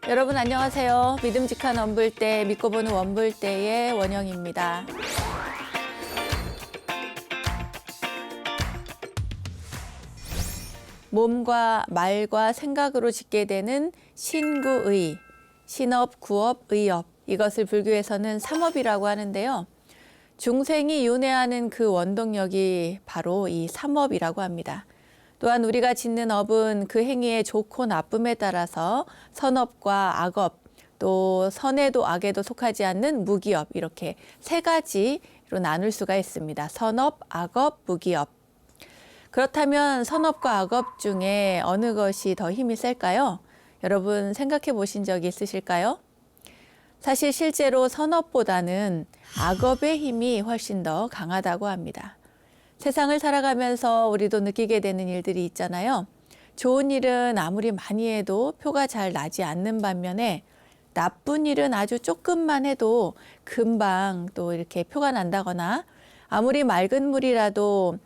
여러분 안녕하세요. 믿음직한 원불대, 믿고 보는 원불대의 원영입니다. 몸과 말과 생각으로 짓게 되는 신구의, 신업, 구업, 의업, 이것을 불교에서는 삼업이라고 하는데요. 중생이 윤회하는 그 원동력이 바로 이 삼업이라고 합니다. 또한 우리가 짓는 업은 그 행위의 좋고 나쁨에 따라서 선업과 악업, 또 선에도 악에도 속하지 않는 무기업, 이렇게 세 가지로 나눌 수가 있습니다. 선업, 악업, 무기업. 그렇다면 선업과 악업 중에 어느 것이 더 힘이 셀까요? 여러분 생각해 보신 적이 있으실까요? 사실 실제로 선업보다는 악업의 힘이 훨씬 더 강하다고 합니다. 세상을 살아가면서 우리도 느끼게 되는 일들이 있잖아요. 좋은 일은 아무리 많이 해도 표가 잘 나지 않는 반면에 나쁜 일은 아주 조금만 해도 금방 또 이렇게 표가 난다거나 아무리 맑은 물이라도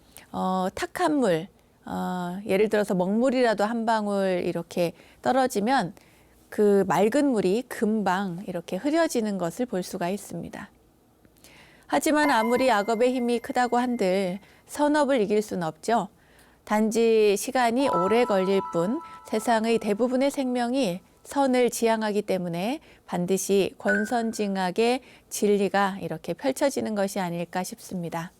탁한 물, 예를 들어서 먹물이라도 한 방울 이렇게 떨어지면 그 맑은 물이 금방 이렇게 흐려지는 것을 볼 수가 있습니다. 하지만 아무리 악업의 힘이 크다고 한들 선업을 이길 수는 없죠. 단지 시간이 오래 걸릴 뿐 세상의 대부분의 생명이 선을 지향하기 때문에 반드시 권선징악의 진리가 이렇게 펼쳐지는 것이 아닐까 싶습니다.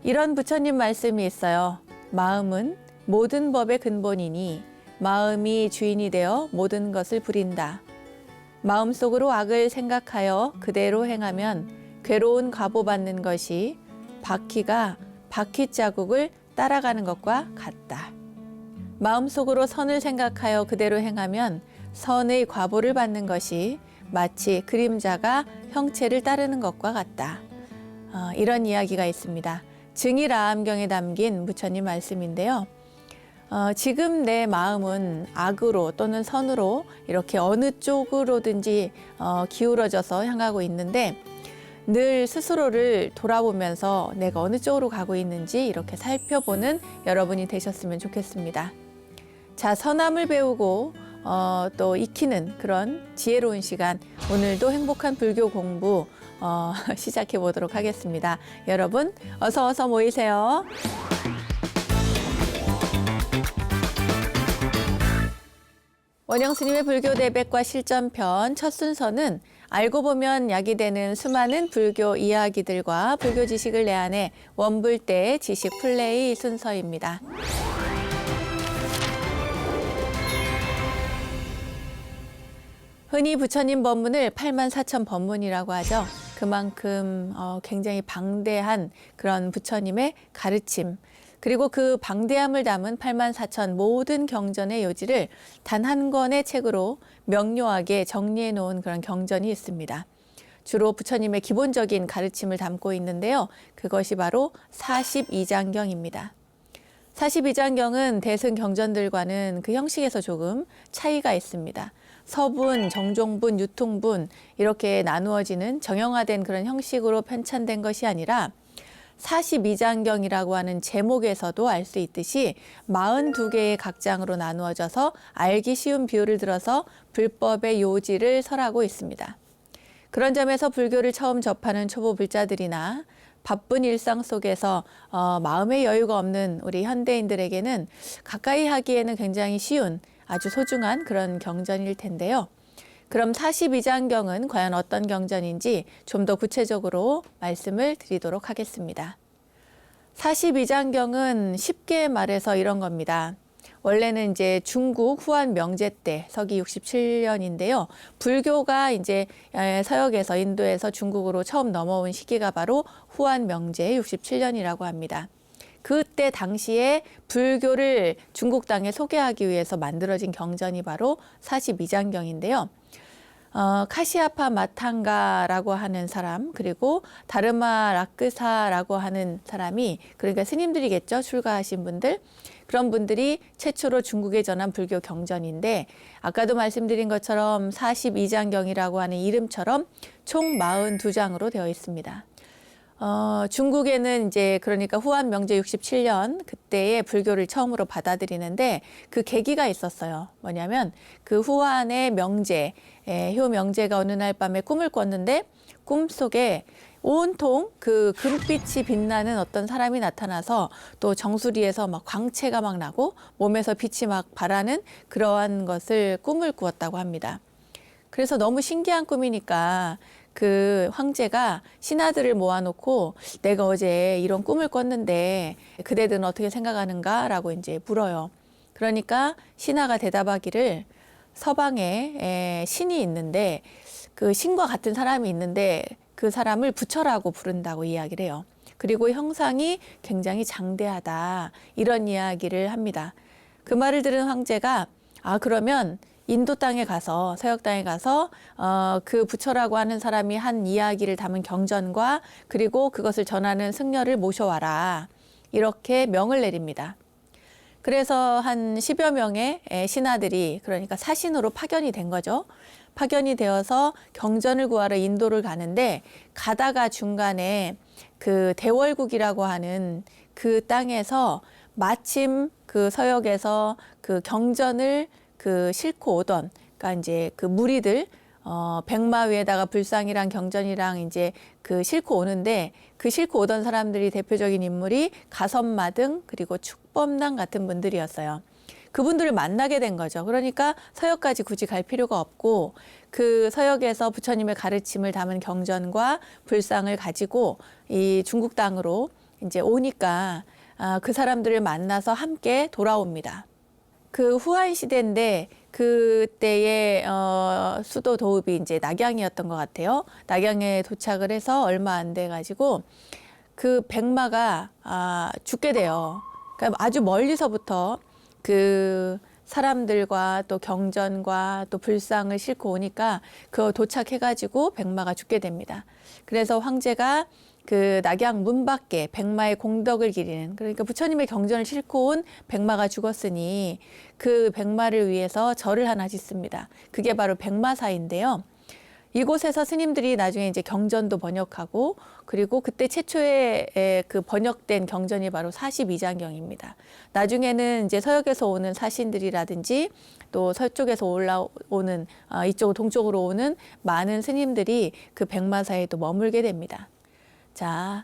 이런 부처님 말씀이 있어요. 마음은 모든 법의 근본이니 마음이 주인이 되어 모든 것을 부린다. 마음속으로 악을 생각하여 그대로 행하면 괴로운 과보받는 것이 바퀴가 바퀴 자국을 따라가는 것과 같다. 마음속으로 선을 생각하여 그대로 행하면 선의 과보를 받는 것이 마치 그림자가 형체를 따르는 것과 같다. 이런 이야기가 있습니다. 증일아함경에 담긴 부처님 말씀인데요. 지금 내 마음은 악으로 또는 선으로 이렇게 어느 쪽으로든지 기울어져서 향하고 있는데 늘 스스로를 돌아보면서 내가 어느 쪽으로 가고 있는지 이렇게 살펴보는 여러분이 되셨으면 좋겠습니다. 자, 선함을 배우고 또 익히는 그런 지혜로운 시간, 오늘도 행복한 불교 공부 시작해 보도록 하겠습니다. 여러분 어서 모이세요. 원영 스님의 불교 대백과 실전편 첫 순서는 알고 보면 약이 되는 수많은 불교 이야기들과 불교 지식을 내한해 원불대의 지식 플레이 순서입니다. 흔히 부처님 법문을 84,000 법문이라고 하죠. 그만큼 굉장히 방대한 그런 부처님의 가르침, 그리고 그 방대함을 담은 84,000 모든 경전의 요지를 단 한 권의 책으로 명료하게 정리해 놓은 그런 경전이 있습니다. 주로 부처님의 기본적인 가르침을 담고 있는데요. 그것이 바로 42장경입니다. 42장경은 대승 경전들과는 그 형식에서 조금 차이가 있습니다. 서분, 정종분, 유통분 이렇게 나누어지는 정형화된 그런 형식으로 편찬된 것이 아니라 42장경이라고 하는 제목에서도 알 수 있듯이 42개의 각장으로 나누어져서 알기 쉬운 비유를 들어서 불법의 요지를 설하고 있습니다. 그런 점에서 불교를 처음 접하는 초보 불자들이나 바쁜 일상 속에서 마음의 여유가 없는 우리 현대인들에게는 가까이 하기에는 굉장히 쉬운 아주 소중한 그런 경전일 텐데요. 그럼 42장경은 과연 어떤 경전인지 좀 더 구체적으로 말씀을 드리도록 하겠습니다. 42장경은 쉽게 말해서 이런 겁니다. 원래는 이제 중국 후한 명제 때 서기 67년인데요. 불교가 이제 서역에서 인도에서 중국으로 처음 넘어온 시기가 바로 후한 명제 67년이라고 합니다. 그때 당시에 불교를 중국 땅에 소개하기 위해서 만들어진 경전이 바로 42장경인데요. 카시아파 마탕가라고 하는 사람, 그리고 다르마 라크사라고 하는 사람이, 그러니까 스님들이겠죠, 출가하신 분들, 그런 분들이 최초로 중국에 전한 불교 경전인데, 아까도 말씀드린 것처럼 42장경이라고 하는 이름처럼 총 42장으로 되어 있습니다. 중국에는 이제 그러니까 후한 명제 67년 그때에 불교를 처음으로 받아들이는데 그 계기가 있었어요. 뭐냐면 그 후한의 명제, 효 명제가 어느 날 밤에 꿈을 꿨는데 꿈속에 온통 그 금빛이 빛나는 어떤 사람이 나타나서 또 정수리에서 막 광채가 막 나고 몸에서 빛이 막 발하는 그러한 것을 꿈을 꾸었다고 합니다. 그래서 너무 신기한 꿈이니까 그 황제가 신하들을 모아놓고 내가 어제 이런 꿈을 꿨는데 그대들은 어떻게 생각하는가라고 이제 물어요. 그러니까 신하가 대답하기를 서방에 신이 있는데 그 신과 같은 사람이 있는데 그 사람을 부처라고 부른다고 이야기를 해요. 그리고 형상이 굉장히 장대하다 이런 이야기를 합니다. 그 말을 들은 황제가 그러면 인도 땅에 가서 서역 땅에 가서 그 부처라고 하는 사람이 한 이야기를 담은 경전과 그리고 그것을 전하는 승려를 모셔와라 이렇게 명을 내립니다. 그래서 한 10여 명의 신하들이 그러니까 사신으로 파견이 된 거죠. 파견이 되어서 경전을 구하러 인도를 가는데 가다가 중간에 그 대월국이라고 하는 그 땅에서 마침 그 서역에서 그 경전을 그 싣고 오던 그러니까 이제 그 무리들 백마 위에다가 불상이랑 경전이랑 이제 그 싣고 오는데 그 싣고 오던 사람들이 대표적인 인물이 가섭마등 그리고 축법랑 같은 분들이었어요. 그분들을 만나게 된 거죠. 그러니까 서역까지 굳이 갈 필요가 없고 그 서역에서 부처님의 가르침을 담은 경전과 불상을 가지고 이 중국 땅으로 이제 오니까 그 사람들을 만나서 함께 돌아옵니다. 그 후한 시대인데 그때의 수도 도읍이 이제 낙양이었던 것 같아요. 낙양에 도착을 해서 얼마 안 돼 가지고 그 백마가 죽게 돼요. 그러니까 아주 멀리서부터 그 사람들과 또 경전과 또 불상을 싣고 오니까 그 도착해가지고 백마가 죽게 됩니다. 그래서 황제가 그 낙양 문 밖에 백마의 공덕을 기리는 그러니까 부처님의 경전을 싣고 온 백마가 죽었으니 그 백마를 위해서 절을 하나 짓습니다. 그게 바로 백마사인데요. 이곳에서 스님들이 나중에 이제 경전도 번역하고 그리고 그때 최초의 그 번역된 경전이 바로 42장경입니다. 나중에는 이제 서역에서 오는 사신들이라든지 또 서쪽에서 올라오는 이쪽 동쪽으로 오는 많은 스님들이 그 백마사에 또 머물게 됩니다. 자,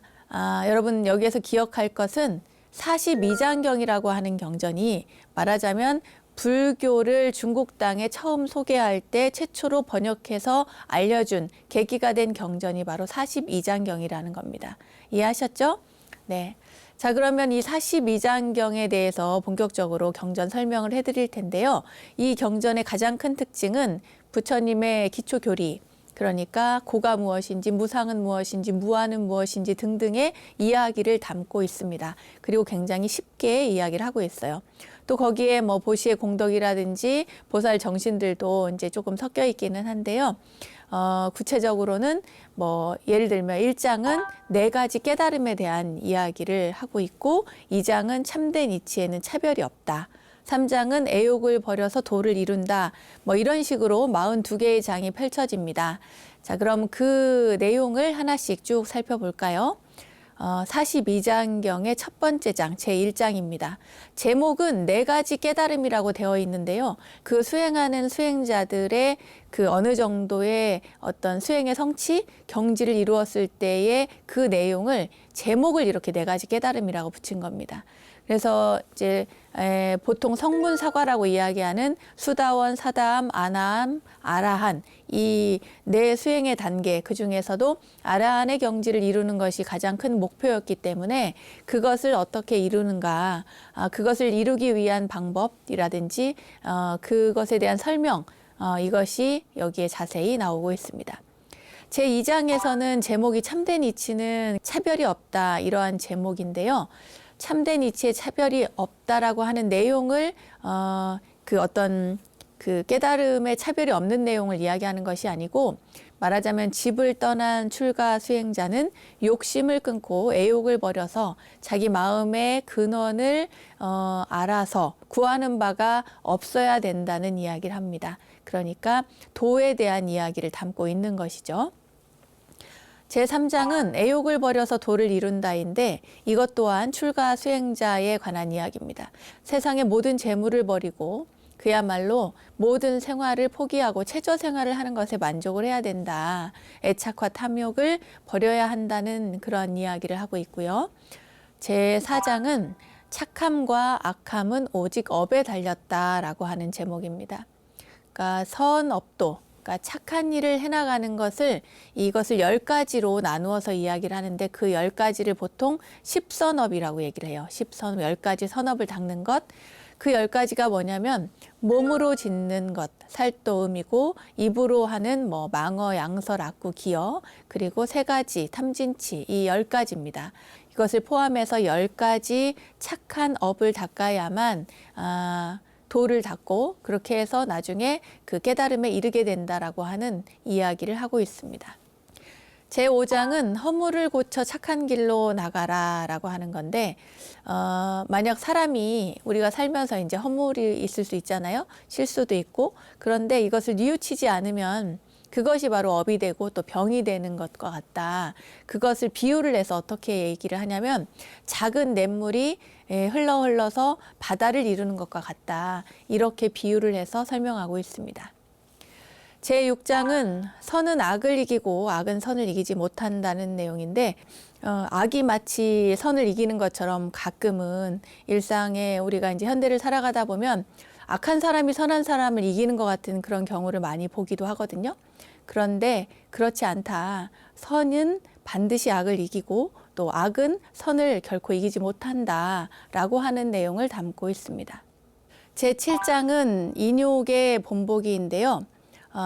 여러분 여기에서 기억할 것은 42장경이라고 하는 경전이 말하자면 불교를 중국 땅에 처음 소개할 때 최초로 번역해서 알려준 계기가 된 경전이 바로 42장경이라는 겁니다. 이해하셨죠? 네. 자, 그러면 이 42장경에 대해서 본격적으로 경전 설명을 해드릴 텐데요. 이 경전의 가장 큰 특징은 부처님의 기초 교리, 그러니까 고가 무엇인지, 무상은 무엇인지, 무아는 무엇인지 등등의 이야기를 담고 있습니다. 그리고 굉장히 쉽게 이야기를 하고 있어요. 또 거기에 뭐 보시의 공덕이라든지 보살 정신들도 이제 조금 섞여 있기는 한데요. 구체적으로는 뭐 예를 들면 1장은 4가지 깨달음에 대한 이야기를 하고 있고 2장은 참된 이치에는 차별이 없다. 3장은 애욕을 버려서 도를 이룬다. 뭐 이런 식으로 42개의 장이 펼쳐집니다. 자, 그럼 그 내용을 하나씩 쭉 살펴볼까요? 42장경의 첫 번째 장, 제1장입니다. 제목은 4가지 깨달음이라고 되어 있는데요. 그 수행하는 수행자들의 그 어느 정도의 어떤 수행의 성취, 경지를 이루었을 때의 그 내용을 제목을 이렇게 4가지 깨달음이라고 붙인 겁니다. 그래서 이제 보통 성문사과라고 이야기하는 수다원, 사다함, 아나함, 아라한 이 4 수행의 단계 그중에서도 아라한의 경지를 이루는 것이 가장 큰 목표였기 때문에 그것을 어떻게 이루는가, 그것을 이루기 위한 방법이라든지 그것에 대한 설명 이것이 여기에 자세히 나오고 있습니다. 제2장에서는 제목이 참된 이치는 차별이 없다 이러한 제목인데요. 참된 이치에 차별이 없다라고 하는 내용을 그 어떤 그 깨달음의 차별이 없는 내용을 이야기하는 것이 아니고 말하자면 집을 떠난 출가 수행자는 욕심을 끊고 애욕을 버려서 자기 마음의 근원을 알아서 구하는 바가 없어야 된다는 이야기를 합니다. 그러니까 도에 대한 이야기를 담고 있는 것이죠. 제3장은 애욕을 버려서 도를 이룬다인데 이것 또한 출가 수행자에 관한 이야기입니다. 세상의 모든 재물을 버리고 그야말로 모든 생활을 포기하고 최저 생활을 하는 것에 만족을 해야 된다. 애착과 탐욕을 버려야 한다는 그런 이야기를 하고 있고요. 제4장은 착함과 악함은 오직 업에 달렸다라고 하는 제목입니다. 그러니까 선업도, 그러니까 착한 일을 해나가는 것을 이것을 10가지로 나누어서 이야기를 하는데 그 10가지를 보통 10선업이라고 얘기를 해요. 10선업, 10가지 선업을 닦는 것. 그 10가지가 뭐냐면 몸으로 짓는 것, 살도음이고 입으로 하는 뭐 망어, 양설, 악구, 기어, 그리고 3가지, 탐진치, 이 10가지입니다. 이것을 포함해서 10가지 착한 업을 닦아야만 도를 닦고 그렇게 해서 나중에 그 깨달음에 이르게 된다라고 하는 이야기를 하고 있습니다. 제5장은 허물을 고쳐 착한 길로 나가라라고 하는 건데 만약 사람이 우리가 살면서 이제 허물이 있을 수 있잖아요. 실수도 있고. 그런데 이것을 뉘우치지 않으면 그것이 바로 업이 되고 또 병이 되는 것과 같다. 그것을 비유를 해서 어떻게 얘기를 하냐면 작은 냇물이 흘러서 바다를 이루는 것과 같다. 이렇게 비유를 해서 설명하고 있습니다. 제6장은 선은 악을 이기고 악은 선을 이기지 못한다는 내용인데 악이 마치 선을 이기는 것처럼 가끔은 일상에 우리가 이제 현대를 살아가다 보면 악한 사람이 선한 사람을 이기는 것 같은 그런 경우를 많이 보기도 하거든요. 그런데 그렇지 않다. 선은 반드시 악을 이기고 또 악은 선을 결코 이기지 못한다라고 하는 내용을 담고 있습니다. 제7장은 인욕의 본보기인데요.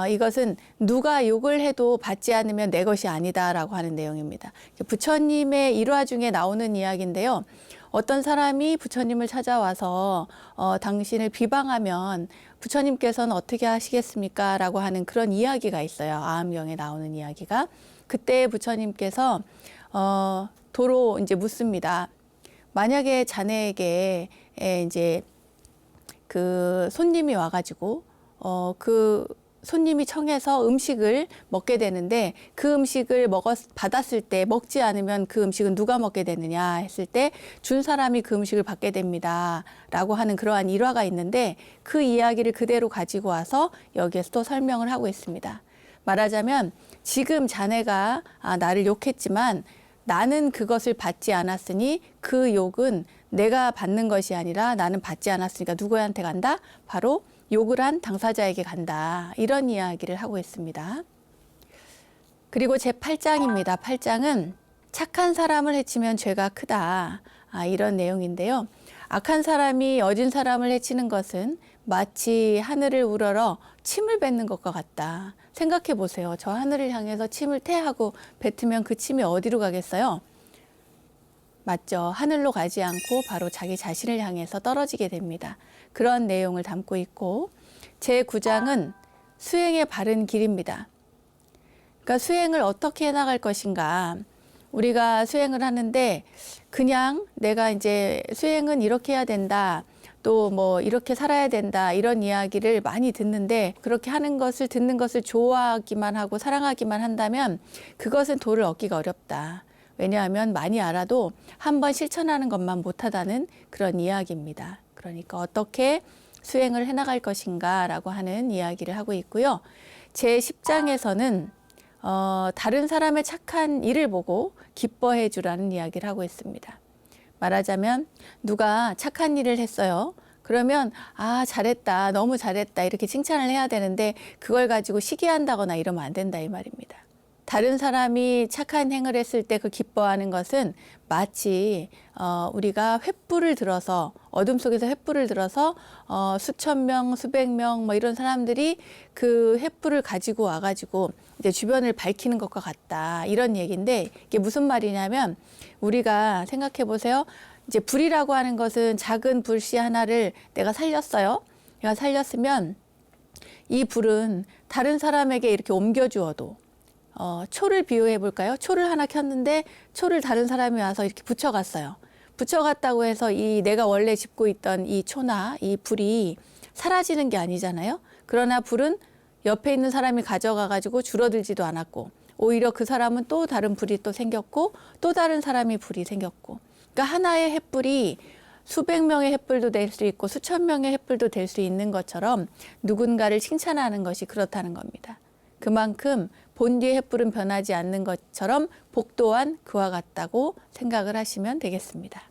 이것은 누가 욕을 해도 받지 않으면 내 것이 아니다라고 하는 내용입니다. 부처님의 일화 중에 나오는 이야기인데요. 어떤 사람이 부처님을 찾아와서 당신을 비방하면 부처님께서는 어떻게 하시겠습니까? 라고 하는 그런 이야기가 있어요. 아함경에 나오는 이야기가. 그때 부처님께서 도로 이제 묻습니다. 만약에 자네에게 이제 그 손님이 와가지고 그 손님이 청해서 음식을 먹게 되는데 그 음식을 받았을 때 먹지 않으면 그 음식은 누가 먹게 되느냐 했을 때 준 사람이 그 음식을 받게 됩니다. 라고 하는 그러한 일화가 있는데 그 이야기를 그대로 가지고 와서 여기에서 또 설명을 하고 있습니다. 말하자면 지금 자네가 나를 욕했지만 나는 그것을 받지 않았으니 그 욕은 내가 받는 것이 아니라 나는 받지 않았으니까 누구한테 간다? 바로 욕을 한 당사자에게 간다. 이런 이야기를 하고 있습니다. 그리고 제8장입니다. 8장은 착한 사람을 해치면 죄가 크다. 이런 내용인데요. 악한 사람이 어진 사람을 해치는 것은 마치 하늘을 우러러 침을 뱉는 것과 같다. 생각해 보세요. 저 하늘을 향해서 침을 태하고 뱉으면 그 침이 어디로 가겠어요? 맞죠. 하늘로 가지 않고 바로 자기 자신을 향해서 떨어지게 됩니다. 그런 내용을 담고 있고 제9장은 수행의 바른 길입니다. 그러니까 수행을 어떻게 해나갈 것인가. 우리가 수행을 하는데 그냥 내가 이제 수행은 이렇게 해야 된다. 또 뭐 이렇게 살아야 된다. 이런 이야기를 많이 듣는데 그렇게 하는 것을 듣는 것을 좋아하기만 하고 사랑하기만 한다면 그것은 도를 얻기가 어렵다. 왜냐하면 많이 알아도 한번 실천하는 것만 못하다는 그런 이야기입니다. 그러니까 어떻게 수행을 해나갈 것인가라고 하는 이야기를 하고 있고요. 제10장에서는 다른 사람의 착한 일을 보고 기뻐해 주라는 이야기를 하고 있습니다. 말하자면 누가 착한 일을 했어요. 그러면 잘했다, 너무 잘했다 이렇게 칭찬을 해야 되는데 그걸 가지고 시기한다거나 이러면 안 된다 이 말입니다. 다른 사람이 착한 행을 했을 때 그 기뻐하는 것은 마치 우리가 횃불을 들어서 어둠 속에서 횃불을 들어서 수천 명, 수백 명 뭐 이런 사람들이 그 횃불을 가지고 와가지고 이제 주변을 밝히는 것과 같다 이런 얘기인데 이게 무슨 말이냐면 우리가 생각해 보세요. 이제 불이라고 하는 것은 작은 불씨 하나를 내가 살렸어요. 내가 살렸으면 이 불은 다른 사람에게 이렇게 옮겨주어도 초를 비유해 볼까요? 초를 하나 켰는데 초를 다른 사람이 와서 이렇게 붙여갔어요. 붙여갔다고 해서 이 내가 원래 짚고 있던 이 초나 이 불이 사라지는 게 아니잖아요. 그러나 불은 옆에 있는 사람이 가져가 가지고 줄어들지도 않았고 오히려 그 사람은 또 다른 불이 또 생겼고 또 다른 사람이 불이 생겼고, 그러니까 하나의 횃불이 수백 명의 횃불도 될 수 있고 수천 명의 횃불도 될 수 있는 것처럼 누군가를 칭찬하는 것이 그렇다는 겁니다. 그만큼 본디의 횃불은 변하지 않는 것처럼 복 또한 그와 같다고 생각을 하시면 되겠습니다.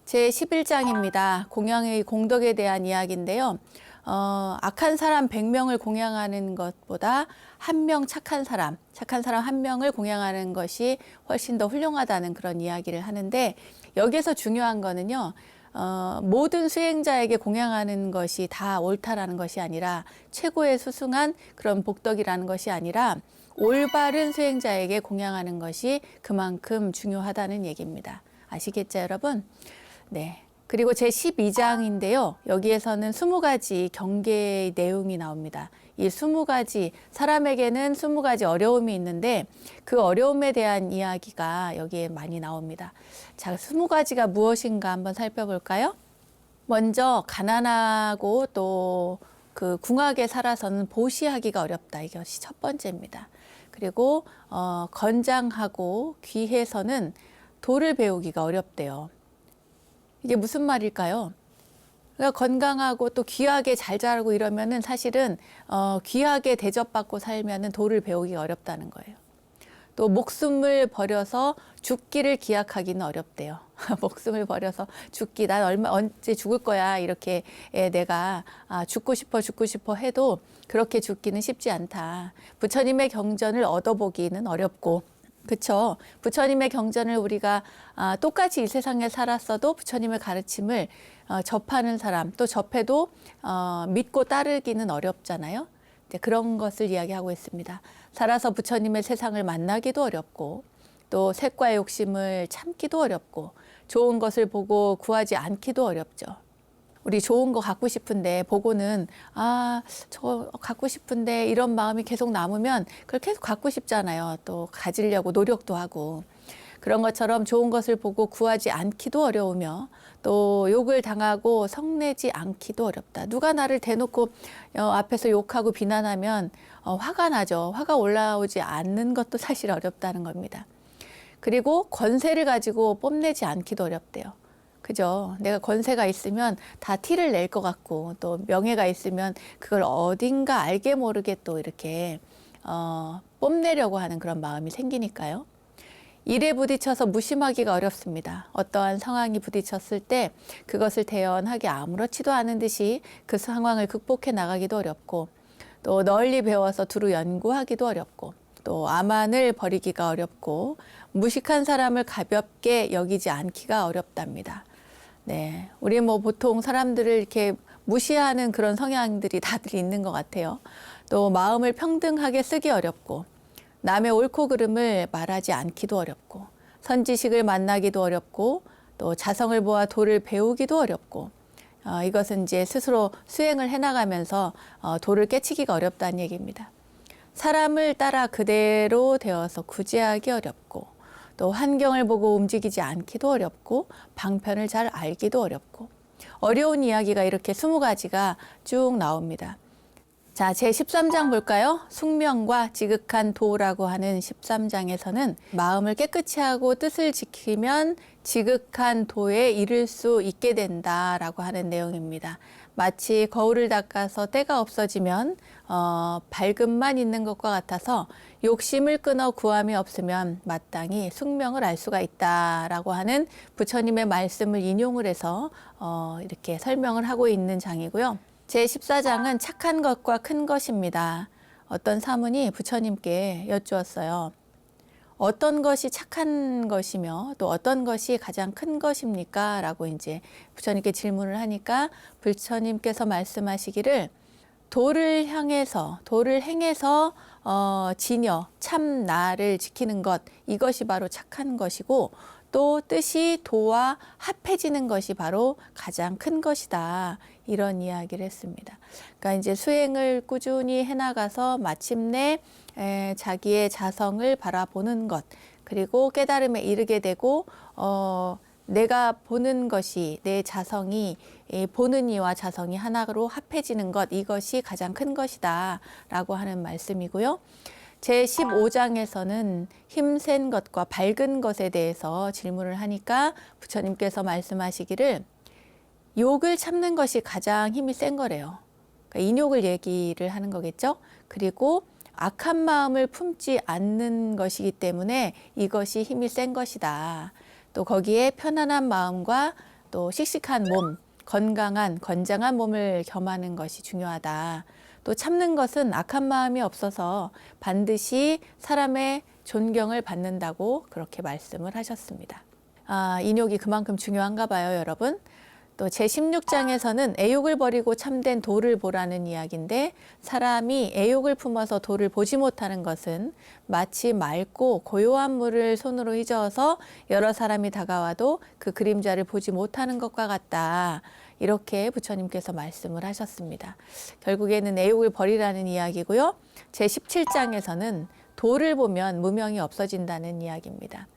제 11장입니다. 공양의 공덕에 대한 이야기인데요. 악한 사람 100명을 공양하는 것보다 한 명 착한 사람 한 명을 공양하는 것이 훨씬 더 훌륭하다는 그런 이야기를 하는데, 여기에서 중요한 거는요. 모든 수행자에게 공양하는 것이 다 옳다라는 것이 아니라, 최고의 수승한 그런 복덕이라는 것이 아니라 올바른 수행자에게 공양하는 것이 그만큼 중요하다는 얘기입니다. 아시겠죠, 여러분? 네. 그리고 제 12장인데요. 여기에서는 20가지 경계의 내용이 나옵니다. 이 20가지, 사람에게는 20가지 어려움이 있는데 그 어려움에 대한 이야기가 여기에 많이 나옵니다. 자, 20가지가 무엇인가 한번 살펴볼까요? 먼저 가난하고 또 그 궁하게 살아서는 보시하기가 어렵다. 이것이 첫 번째입니다. 그리고 건장하고 귀해서는 도를 배우기가 어렵대요. 이게 무슨 말일까요? 그러니까 건강하고 또 귀하게 잘 자라고 이러면은 사실은 귀하게 대접받고 살면은 도를 배우기가 어렵다는 거예요. 또 목숨을 버려서 죽기를 기약하기는 어렵대요. 목숨을 버려서 죽기, 난 언제 죽을 거야 이렇게 내가 죽고 싶어 해도 그렇게 죽기는 쉽지 않다. 부처님의 경전을 얻어보기는 어렵고, 그쵸? 부처님의 경전을 우리가 똑같이 이 세상에 살았어도 부처님의 가르침을 접하는 사람, 또 접해도 믿고 따르기는 어렵잖아요. 그런 것을 이야기하고 있습니다. 살아서 부처님의 세상을 만나기도 어렵고, 또 색과 욕심을 참기도 어렵고, 좋은 것을 보고 구하지 않기도 어렵죠. 우리 좋은 거 갖고 싶은데 보고는 저 갖고 싶은데 이런 마음이 계속 남으면 그걸 계속 갖고 싶잖아요. 또 가지려고 노력도 하고. 그런 것처럼 좋은 것을 보고 구하지 않기도 어려우며, 또 욕을 당하고 성내지 않기도 어렵다. 누가 나를 대놓고 앞에서 욕하고 비난하면 화가 나죠. 화가 올라오지 않는 것도 사실 어렵다는 겁니다. 그리고 권세를 가지고 뽐내지 않기도 어렵대요. 그죠? 내가 권세가 있으면 다 티를 낼 것 같고, 또 명예가 있으면 그걸 어딘가 알게 모르게 또 이렇게 뽐내려고 하는 그런 마음이 생기니까요. 일에 부딪혀서 무심하기가 어렵습니다. 어떠한 상황이 부딪혔을 때 그것을 대연하게 아무렇지도 않은 듯이 그 상황을 극복해 나가기도 어렵고, 또 널리 배워서 두루 연구하기도 어렵고, 또 암만을 버리기가 어렵고, 무식한 사람을 가볍게 여기지 않기가 어렵답니다. 네, 우리 보통 사람들을 이렇게 무시하는 그런 성향들이 다들 있는 것 같아요. 또 마음을 평등하게 쓰기 어렵고, 남의 옳고 그름을 말하지 않기도 어렵고, 선지식을 만나기도 어렵고, 또 자성을 보아 도를 배우기도 어렵고, 이것은 이제 스스로 수행을 해나가면서 도를 깨치기가 어렵다는 얘기입니다. 사람을 따라 그대로 되어서 구제하기 어렵고, 또 환경을 보고 움직이지 않기도 어렵고, 방편을 잘 알기도 어렵고, 어려운 이야기가 이렇게 20가지가 쭉 나옵니다. 자, 제 13장 볼까요? 숙명과 지극한 도라고 하는 13장에서는 마음을 깨끗이 하고 뜻을 지키면 지극한 도에 이를 수 있게 된다라고 하는 내용입니다. 마치 거울을 닦아서 때가 없어지면 밝음만 있는 것과 같아서 욕심을 끊어 구함이 없으면 마땅히 숙명을 알 수가 있다라고 하는 부처님의 말씀을 인용을 해서 이렇게 설명을 하고 있는 장이고요. 제 14장은 착한 것과 큰 것입니다. 어떤 사문이 부처님께 여쭈었어요. 어떤 것이 착한 것이며 또 어떤 것이 가장 큰 것입니까? 라고 이제 부처님께 질문을 하니까 부처님께서 말씀하시기를 도를 행해서 진여, 참 나를 지키는 것, 이것이 바로 착한 것이고, 또 뜻이 도와 합해지는 것이 바로 가장 큰 것이다. 이런 이야기를 했습니다. 그러니까 이제 수행을 꾸준히 해나가서 마침내 자기의 자성을 바라보는 것, 그리고 깨달음에 이르게 되고 내가 보는 것이, 내 자성이 보는 이와 자성이 하나로 합해지는 것, 이것이 가장 큰 것이다 라고 하는 말씀이고요. 제15장에서는 힘센 것과 밝은 것에 대해서 질문을 하니까 부처님께서 말씀하시기를 욕을 참는 것이 가장 힘이 센 거래요. 그러니까 인욕을 얘기를 하는 거겠죠. 그리고 악한 마음을 품지 않는 것이기 때문에 이것이 힘이 센 것이다. 또 거기에 편안한 마음과 또 씩씩한 몸, 건강한, 건장한 몸을 겸하는 것이 중요하다. 또 참는 것은 악한 마음이 없어서 반드시 사람의 존경을 받는다고 그렇게 말씀을 하셨습니다. 인욕이 그만큼 중요한가 봐요, 여러분. 또 제16장에서는 애욕을 버리고 참된 도를 보라는 이야기인데 사람이 애욕을 품어서 도를 보지 못하는 것은 마치 맑고 고요한 물을 손으로 휘저어서 여러 사람이 다가와도 그 그림자를 보지 못하는 것과 같다. 이렇게 부처님께서 말씀을 하셨습니다. 결국에는 애욕을 버리라는 이야기고요. 제17장에서는 도를 보면 무명이 없어진다는 이야기입니다.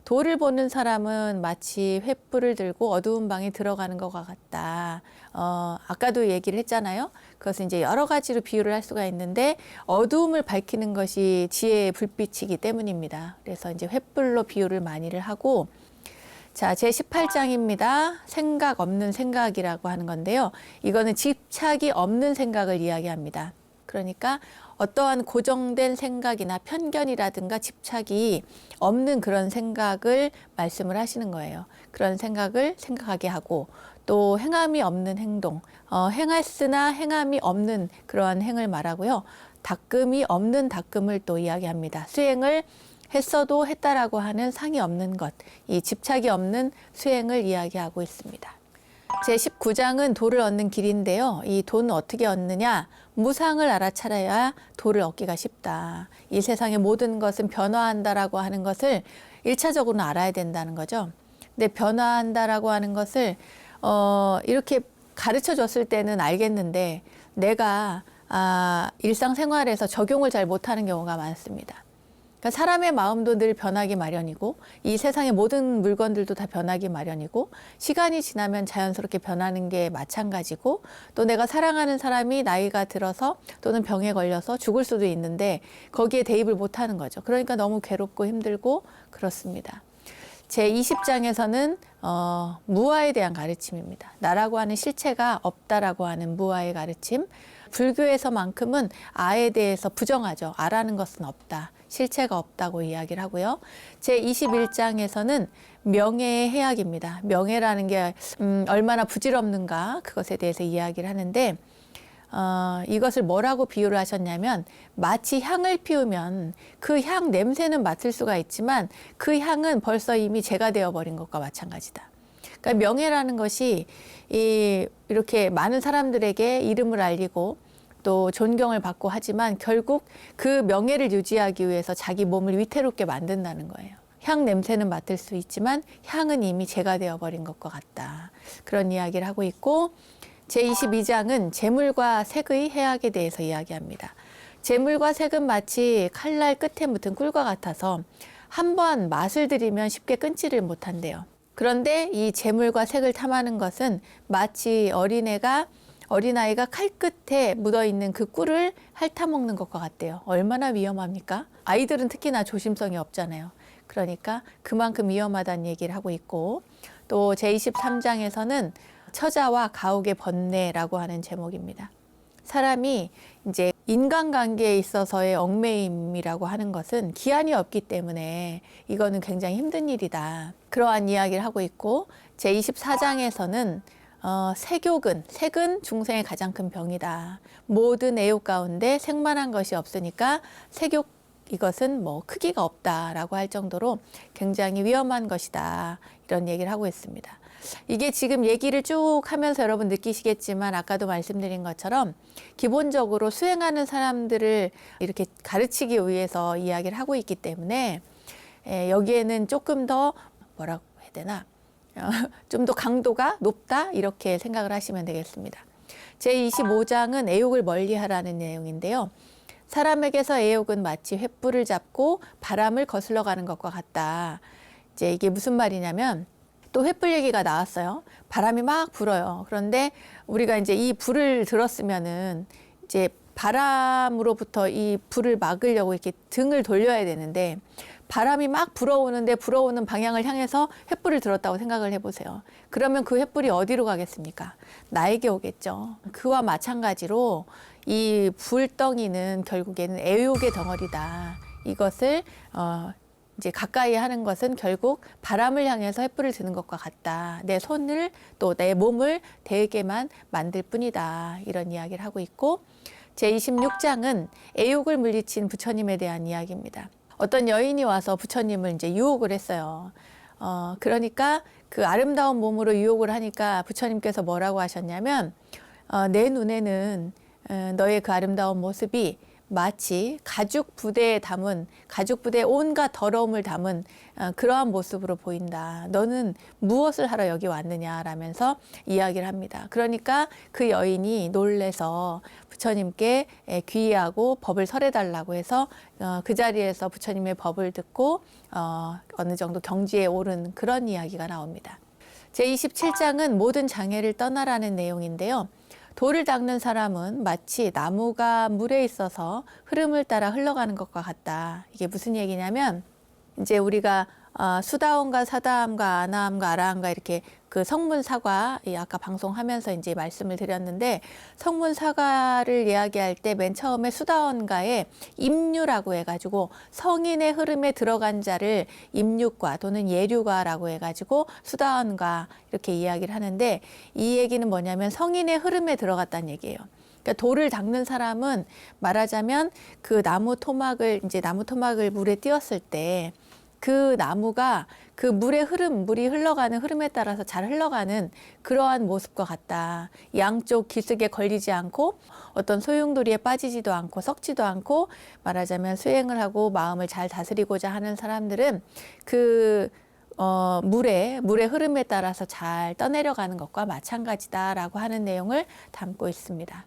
도를 보는 사람은 마치 횃불을 들고 어두운 방에 들어가는 것과 같다. 아까도 얘기를 했잖아요. 그것은 이제 여러 가지로 비유를 할 수가 있는데 어두움을 밝히는 것이 지혜의 불빛이기 때문입니다. 그래서 이제 횃불로 비유를 많이를 하고 자, 제18장입니다. 생각 없는 생각이라고 하는 건데요. 이거는 집착이 없는 생각을 이야기합니다. 그러니까 어떠한 고정된 생각이나 편견이라든가 집착이 없는 그런 생각을 말씀을 하시는 거예요. 그런 생각을 생각하게 하고 또 행함이 없는 행동, 행했으나 행함이 없는 그러한 행을 말하고요. 닦음이 없는 닦음을 또 이야기합니다. 수행을 했어도 했다라고 하는 상이 없는 것, 이 집착이 없는 수행을 이야기하고 있습니다. 제19장은 도를 얻는 길인데요. 이 도는 어떻게 얻느냐? 무상을 알아차려야 도를 얻기가 쉽다. 이 세상의 모든 것은 변화한다라고 하는 것을 1차적으로는 알아야 된다는 거죠. 근데 변화한다라고 하는 것을 이렇게 가르쳐 줬을 때는 알겠는데 내가 일상생활에서 적용을 잘 못하는 경우가 많습니다. 그러니까 사람의 마음도 늘 변하기 마련이고 이 세상의 모든 물건들도 다 변하기 마련이고 시간이 지나면 자연스럽게 변하는 게 마찬가지고 또 내가 사랑하는 사람이 나이가 들어서 또는 병에 걸려서 죽을 수도 있는데 거기에 대입을 못하는 거죠. 그러니까 너무 괴롭고 힘들고 그렇습니다. 제20장에서는 무아에 대한 가르침입니다. 나라고 하는 실체가 없다라고 하는 무아의 가르침. 불교에서만큼은 아에 대해서 부정하죠. 아라는 것은 없다. 실체가 없다고 이야기를 하고요. 제21장에서는 명예의 해악입니다. 명예라는 게 얼마나 부질없는가 그것에 대해서 이야기를 하는데 이것을 뭐라고 비유를 하셨냐면 마치 향을 피우면 그 향 냄새는 맡을 수가 있지만 그 향은 벌써 이미 재가 되어버린 것과 마찬가지다. 그러니까 명예라는 것이 이렇게 많은 사람들에게 이름을 알리고 또 존경을 받고 하지만 결국 그 명예를 유지하기 위해서 자기 몸을 위태롭게 만든다는 거예요. 향 냄새는 맡을 수 있지만 향은 이미 재가 되어버린 것과 같다. 그런 이야기를 하고 있고 제22장은 재물과 색의 해악에 대해서 이야기합니다. 재물과 색은 마치 칼날 끝에 묻은 꿀과 같아서 한번 맛을 들이면 쉽게 끊지를 못한대요. 그런데 이 재물과 색을 탐하는 것은 마치 어린아이가 칼끝에 묻어있는 그 꿀을 핥아먹는 것과 같대요. 얼마나 위험합니까? 아이들은 특히나 조심성이 없잖아요. 그러니까 그만큼 위험하다는 얘기를 하고 있고 또 제23장에서는 처자와 가옥의 번뇌라고 하는 제목입니다. 사람이 이제 인간관계에 있어서의 옥매임이라고 하는 것은 기한이 없기 때문에 이거는 굉장히 힘든 일이다. 그러한 이야기를 하고 있고 제24장에서는 색은 중생의 가장 큰 병이다. 모든 애욕 가운데 색만한 것이 없으니까 색욕 이것은 뭐 크기가 없다라고 할 정도로 굉장히 위험한 것이다. 이런 얘기를 하고 있습니다. 이게 지금 얘기를 쭉 하면서 여러분 느끼시겠지만 아까도 말씀드린 것처럼 기본적으로 수행하는 사람들을 이렇게 가르치기 위해서 이야기를 하고 있기 때문에 여기에는 조금 더 뭐라고 해야 되나 좀 더 강도가 높다 이렇게 생각을 하시면 되겠습니다. 제25장은 애욕을 멀리하라는 내용인데요. 사람에게서 애욕은 마치 횃불을 잡고 바람을 거슬러 가는 것과 같다. 이제 이게 무슨 말이냐면 또 횃불 얘기가 나왔어요. 바람이 막 불어요. 그런데 우리가 이제 이 불을 들었으면은 이제 바람으로부터 이 불을 막으려고 이렇게 등을 돌려야 되는데 바람이 막 불어오는데 불어오는 방향을 향해서 횃불을 들었다고 생각을 해보세요. 그러면 그 횃불이 어디로 가겠습니까? 나에게 오겠죠. 그와 마찬가지로 이 불덩이는 결국에는 애욕의 덩어리다. 이것을 이제 가까이 하는 것은 결국 바람을 향해서 횃불을 드는 것과 같다. 내 손을 또 내 몸을 대게만 만들 뿐이다. 이런 이야기를 하고 있고 제26장은 애욕을 물리친 부처님에 대한 이야기입니다. 어떤 여인이 와서 부처님을 이제 유혹을 했어요. 그러니까 그 아름다운 몸으로 유혹을 하니까 부처님께서 뭐라고 하셨냐면 내 눈에는 너의 그 아름다운 모습이 마치 가죽 부대에 담은 가죽 부대에 온갖 더러움을 담은 그러한 모습으로 보인다. 너는 무엇을 하러 여기 왔느냐라면서 이야기를 합니다. 그러니까 그 여인이 놀래서 부처님께 귀의하고 법을 설해달라고 해서 그 자리에서 부처님의 법을 듣고 어느 정도 경지에 오른 그런 이야기가 나옵니다. 제27장은 모든 장애를 떠나라는 내용인데요. 돌을 닦는 사람은 마치 나무가 물에 있어서 흐름을 따라 흘러가는 것과 같다. 이게 무슨 얘기냐면 이제 우리가 수다원과 사다함과 아나함과 아라함과 이렇게 그 성문사과 아까 방송하면서 이제 말씀을 드렸는데 성문사과를 이야기할 때 맨 처음에 수다원가에 임류라고 해가지고 성인의 흐름에 들어간 자를 임류과 또는 예류과라고 해가지고 수다원가 이렇게 이야기를 하는데 이 얘기는 뭐냐면 성인의 흐름에 들어갔다는 얘기예요. 그러니까 돌을 닦는 사람은 말하자면 그 나무 토막을 물에 띄었을 때 그 나무가 그 물의 흐름, 물이 흘러가는 흐름에 따라서 잘 흘러가는 그러한 모습과 같다. 양쪽 기슭에 걸리지 않고 어떤 소용돌이에 빠지지도 않고 썩지도 않고 말하자면 수행을 하고 마음을 잘 다스리고자 하는 사람들은 그 물의 흐름에 따라서 잘 떠내려가는 것과 마찬가지다라고 하는 내용을 담고 있습니다.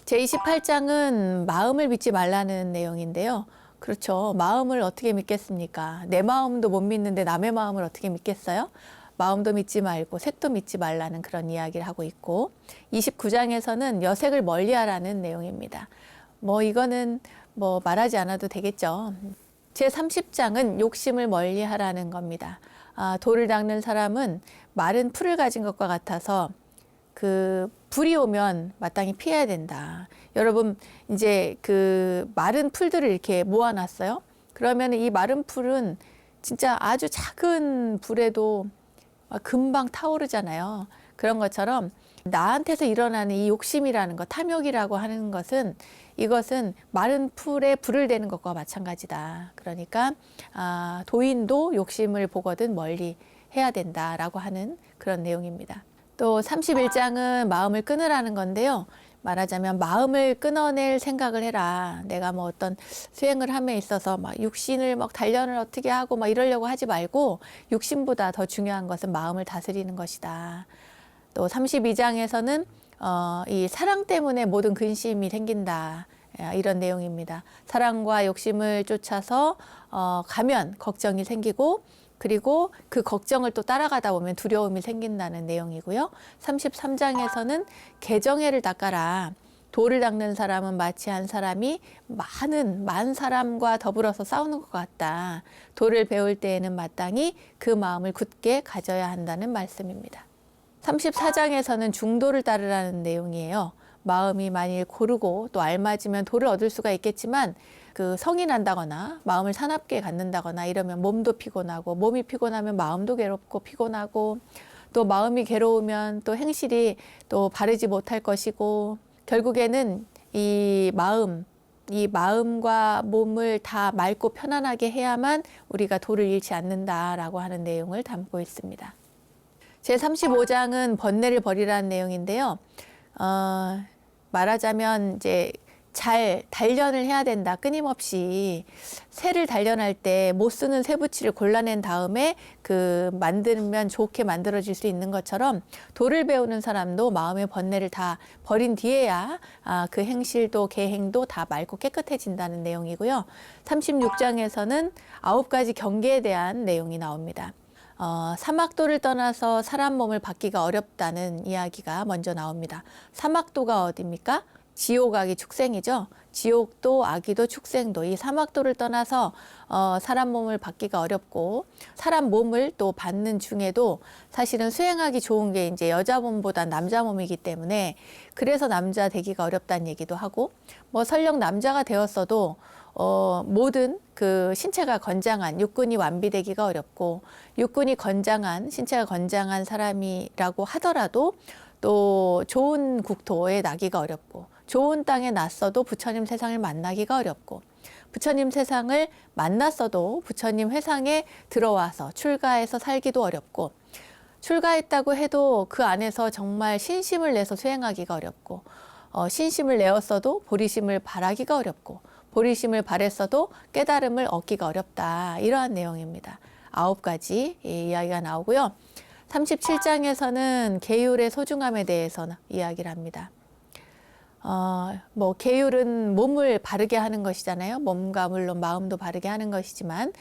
제28장은 마음을 믿지 말라는 내용인데요. 그렇죠. 마음을 어떻게 믿겠습니까? 내 마음도 못 믿는데 남의 마음을 어떻게 믿겠어요? 마음도 믿지 말고 색도 믿지 말라는 그런 이야기를 하고 있고 29장에서는 여색을 멀리하라는 내용입니다. 이거는 말하지 않아도 되겠죠. 제30장은 욕심을 멀리하라는 겁니다. 돌을 닦는 사람은 마른 풀을 가진 것과 같아서 그 불이 오면 마땅히 피해야 된다. 여러분 이제 그 마른 풀들을 이렇게 모아놨어요. 그러면 이 마른 풀은 진짜 아주 작은 불에도 금방 타오르잖아요. 그런 것처럼 나한테서 일어나는 이 욕심이라는 것, 탐욕이라고 하는 것은 이것은 마른 풀에 불을 대는 것과 마찬가지다. 그러니까 도인도 욕심을 보거든 멀리 해야 된다라고 하는 그런 내용입니다. 또 31장은 마음을 끊으라는 건데요. 말하자면 마음을 끊어낼 생각을 해라. 내가 어떤 수행을 함에 있어서 육신을 단련을 어떻게 하고 이러려고 하지 말고 육신보다 더 중요한 것은 마음을 다스리는 것이다. 또 32장에서는 이 사랑 때문에 모든 근심이 생긴다. 이런 내용입니다. 사랑과 욕심을 쫓아서 가면 걱정이 생기고 그리고 그 걱정을 또 따라가다 보면 두려움이 생긴다는 내용이고요. 33장에서는 개정해를 닦아라. 돌을 닦는 사람은 마치 한 사람이 만 사람과 더불어서 싸우는 것 같다. 돌을 배울 때에는 마땅히 그 마음을 굳게 가져야 한다는 말씀입니다. 34장에서는 중도를 따르라는 내용이에요. 마음이 만일 고르고 또 알맞으면 도를 얻을 수가 있겠지만 그 성이 난다거나 마음을 사납게 갖는다거나 이러면 몸도 피곤하고 몸이 피곤하면 마음도 괴롭고 피곤하고 또 마음이 괴로우면 또 행실이 또 바르지 못할 것이고 결국에는 이 마음과 몸을 다 맑고 편안하게 해야만 우리가 도를 잃지 않는다라고 하는 내용을 담고 있습니다. 제35장은 번뇌를 버리라는 내용인데요. 말하자면 이제 잘 단련을 해야 된다. 끊임없이 새를 단련할 때 못 쓰는 쇠붙이를 골라낸 다음에 만들면 좋게 만들어질 수 있는 것처럼 도를 배우는 사람도 마음의 번뇌를 다 버린 뒤에야 그 행실도 계행도 다 맑고 깨끗해진다는 내용이고요. 36장에서는 9가지 경계에 대한 내용이 나옵니다. 사막도를 떠나서 사람 몸을 받기가 어렵다는 이야기가 먼저 나옵니다. 사막도가 어디입니까? 지옥, 악이 축생이죠. 지옥도 아기도 축생도 이 사막도를 떠나서 사람 몸을 받기가 어렵고 사람 몸을 또 받는 중에도 사실은 수행하기 좋은 게 이제 여자 몸보다 남자 몸이기 때문에 그래서 남자 되기가 어렵다는 얘기도 하고 뭐 설령 남자가 되었어도 모든 그 신체가 건장한 육군이 완비되기가 어렵고 육군이 건장한 신체가 건장한 사람이라고 하더라도 또 좋은 국토에 나기가 어렵고 좋은 땅에 났어도 부처님 세상을 만나기가 어렵고 부처님 세상을 만났어도 부처님 회상에 들어와서 출가해서 살기도 어렵고 출가했다고 해도 그 안에서 정말 신심을 내서 수행하기가 어렵고 신심을 내었어도 보리심을 발하기가 어렵고 보리심을 발했어도 깨달음을 얻기가 어렵다. 이러한 내용입니다. 9가지 이야기가 나오고요. 37장에서는 계율의 소중함에 대해서 이야기를 합니다. 뭐 계율은 몸을 바르게 하는 것이잖아요. 몸과 물론 마음도 바르게 하는 것이지만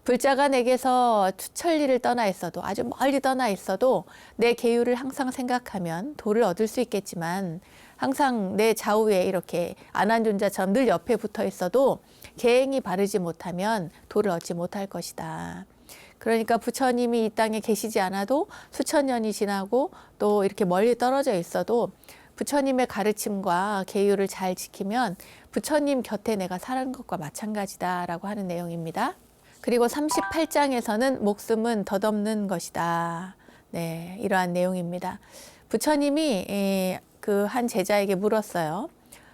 불자가 내게서 투천리를 떠나 있어도 아주 멀리 떠나 있어도 내 계율을 항상 생각하면 도를 얻을 수 있겠지만 항상 내 좌우에 이렇게 안한존자처럼 늘 옆에 붙어 있어도 계행이 바르지 못하면 도를 얻지 못할 것이다. 그러니까 부처님이 이 땅에 계시지 않아도 수천 년이 지나고 또 이렇게 멀리 떨어져 있어도 부처님의 가르침과 계율을 잘 지키면 부처님 곁에 내가 사는 것과 마찬가지다라고 하는 내용입니다. 그리고 38장에서는 목숨은 덧없는 것이다. 네, 이러한 내용입니다. 부처님이 그 한 제자에게 물었어요.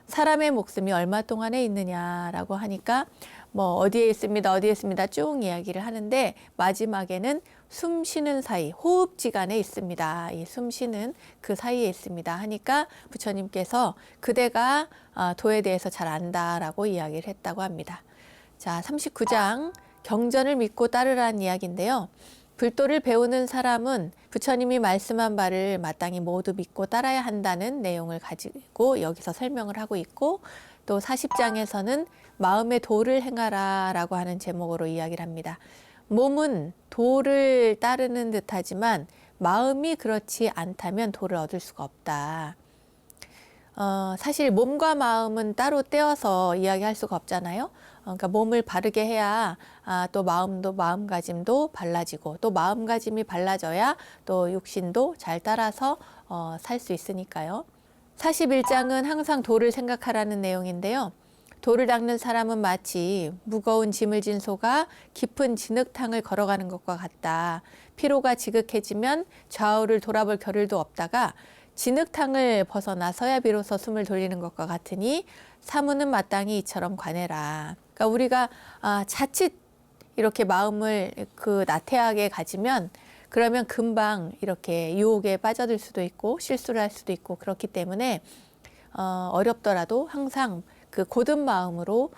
사람의 목숨이 얼마 동안에 있느냐라고 하니까 뭐 어디에 있습니다 쭉 이야기를 하는데 마지막에는 숨 쉬는 사이 호흡지간에 있습니다. 이 숨 쉬는 그 사이에 있습니다 하니까 부처님께서 그대가 도에 대해서 잘 안다라고 이야기를 했다고 합니다. 자, 39장 경전을 믿고 따르라는 이야기인데요. 불도를 배우는 사람은 부처님이 말씀한 바를 마땅히 모두 믿고 따라야 한다는 내용을 가지고 여기서 설명을 하고 있고 또 40장에서는 마음의 도를 행하라 라고 하는 제목으로 이야기를 합니다. 몸은 도를 따르는 듯하지만 마음이 그렇지 않다면 도를 얻을 수가 없다. 사실 몸과 마음은 따로 떼어서 이야기할 수가 없잖아요. 그러니까 몸을 바르게 해야 또 마음도 마음가짐도 발라지고 또 마음가짐이 발라져야 또 육신도 잘 따라서 살 수 있으니까요. 41장은 항상 도를 생각하라는 내용인데요. 도를 닦는 사람은 마치 무거운 짐을 진 소가 깊은 진흙탕을 걸어가는 것과 같다. 피로가 지극해지면 좌우를 돌아볼 겨를도 없다가 진흙탕을 벗어나서야 비로소 숨을 돌리는 것과 같으니 사무는 마땅히 이처럼 관해라. 그러니까 우리가 자칫 이렇게 마음을 그 나태하게 가지면 그러면 금방 이렇게 유혹에 빠져들 수도 있고 실수를 할 수도 있고 그렇기 때문에 어렵더라도 항상 그 곧은 마음으로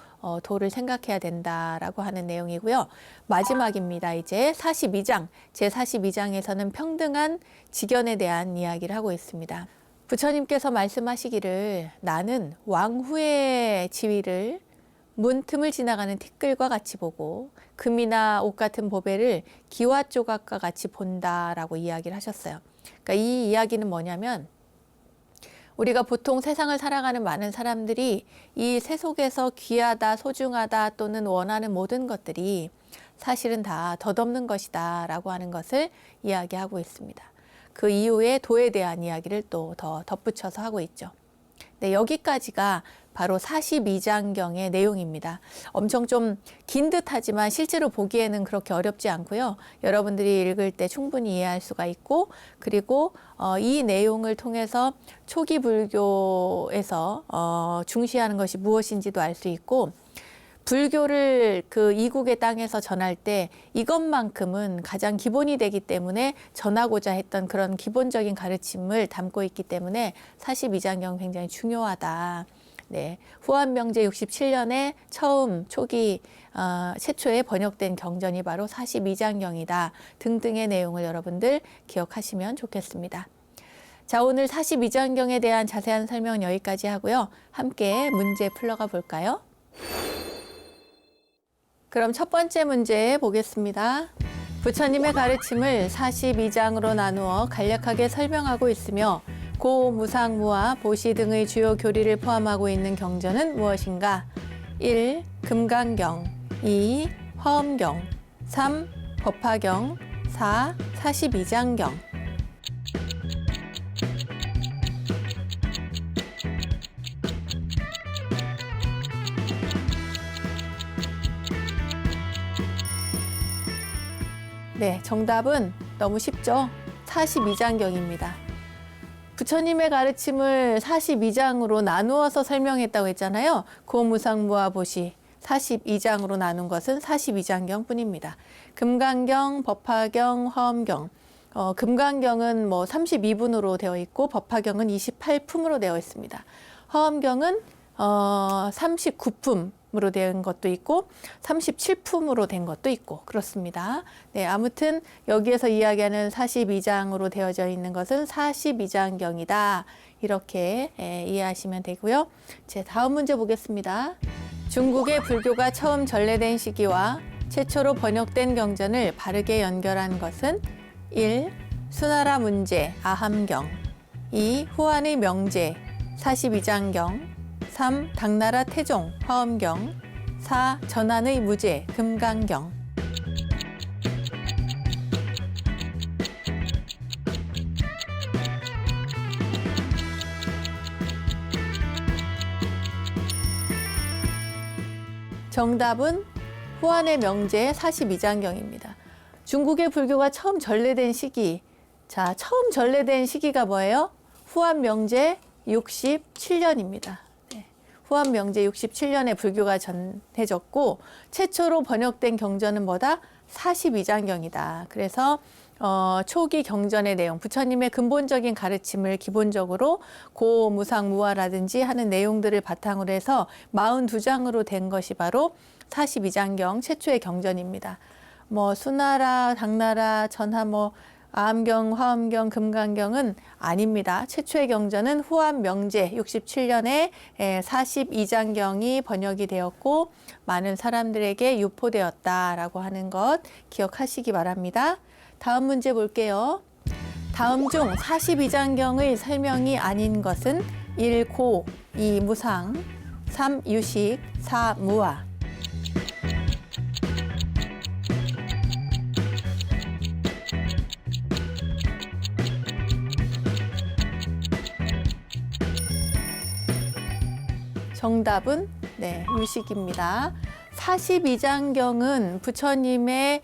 도를 생각해야 된다라고 하는 내용이고요. 마지막입니다. 이제 42장, 제42장에서는 평등한 직연에 대한 이야기를 하고 있습니다. 부처님께서 말씀하시기를 나는 왕후의 지위를 문틈을 지나가는 티끌과 같이 보고 금이나 옷 같은 보배를 기와 조각과 같이 본다라고 이야기를 하셨어요. 그러니까 이 이야기는 뭐냐면 우리가 보통 세상을 살아가는 많은 사람들이 이 세속에서 귀하다, 소중하다 또는 원하는 모든 것들이 사실은 다 덧없는 것이다 라고 하는 것을 이야기하고 있습니다. 그 이후에 도에 대한 이야기를 또 더 덧붙여서 하고 있죠. 네, 여기까지가 바로 42장경의 내용입니다. 엄청 좀 긴 듯하지만 실제로 보기에는 그렇게 어렵지 않고요. 여러분들이 읽을 때 충분히 이해할 수가 있고 그리고 이 내용을 통해서 초기 불교에서 중시하는 것이 무엇인지도 알 수 있고 불교를 그 이국의 땅에서 전할 때 이것만큼은 가장 기본이 되기 때문에 전하고자 했던 그런 기본적인 가르침을 담고 있기 때문에 42장경 굉장히 중요하다. 네, 후한명제 67년에 처음 초기 최초에 번역된 경전이 바로 42장경이다 등등의 내용을 여러분들 기억하시면 좋겠습니다. 자, 오늘 42장경에 대한 자세한 설명 여기까지 하고요. 함께 문제 풀러가 볼까요? 그럼 첫 번째 문제 보겠습니다. 부처님의 가르침을 42장으로 나누어 간략하게 설명하고 있으며 고, 무상, 무화, 보시 등의 주요 교리를 포함하고 있는 경전은 무엇인가? 1. 금강경 2. 화엄경 3. 법화경 4. 사십이장경. 네, 정답은 너무 쉽죠? 42장경입니다. 부처님의 가르침을 42장으로 나누어서 설명했다고 했잖아요. 고무상무화 보시 42장으로 나눈 것은 42장경 뿐입니다. 금강경, 법화경, 화엄경. 금강경은 32분으로 되어 있고 법화경은 28품으로 되어 있습니다. 화엄경은 39품으로 된 것도 있고 37품으로 된 것도 있고 그렇습니다. 네, 아무튼 여기에서 이야기하는 42장으로 되어져 있는 것은 42장경이다. 이렇게 이해하시면 되고요. 제 다음 문제 보겠습니다. 중국의 불교가 처음 전래된 시기와 최초로 번역된 경전을 바르게 연결한 것은 1. 수나라 문제 아함경 2. 후한의 명제 42장경 3. 당나라 태종 화엄경 4. 전한의 무제 금강경. 정답은 후한의 명제 42장경입니다. 중국의 불교가 처음 전래된 시기. 자, 처음 전래된 시기가 뭐예요? 후한 명제 67년입니다. 후한 명제 67년에 불교가 전해졌고 최초로 번역된 경전은 뭐다? 42장경이다. 그래서 초기 경전의 내용, 부처님의 근본적인 가르침을 기본적으로 고, 무상, 무화라든지 하는 내용들을 바탕으로 해서 42장으로 된 것이 바로 42장경 최초의 경전입니다. 수나라, 당나라, 전하, 아함경, 화엄경, 금강경은 아닙니다. 최초의 경전은 후한 명제 67년에 42장경이 번역이 되었고 많은 사람들에게 유포되었다라고 하는 것 기억하시기 바랍니다. 다음 문제 볼게요. 다음 중 42장경의 설명이 아닌 것은 1. 고, 2. 무상, 3. 유식, 4. 무화. 정답은 유식입니다. 42장경은 부처님의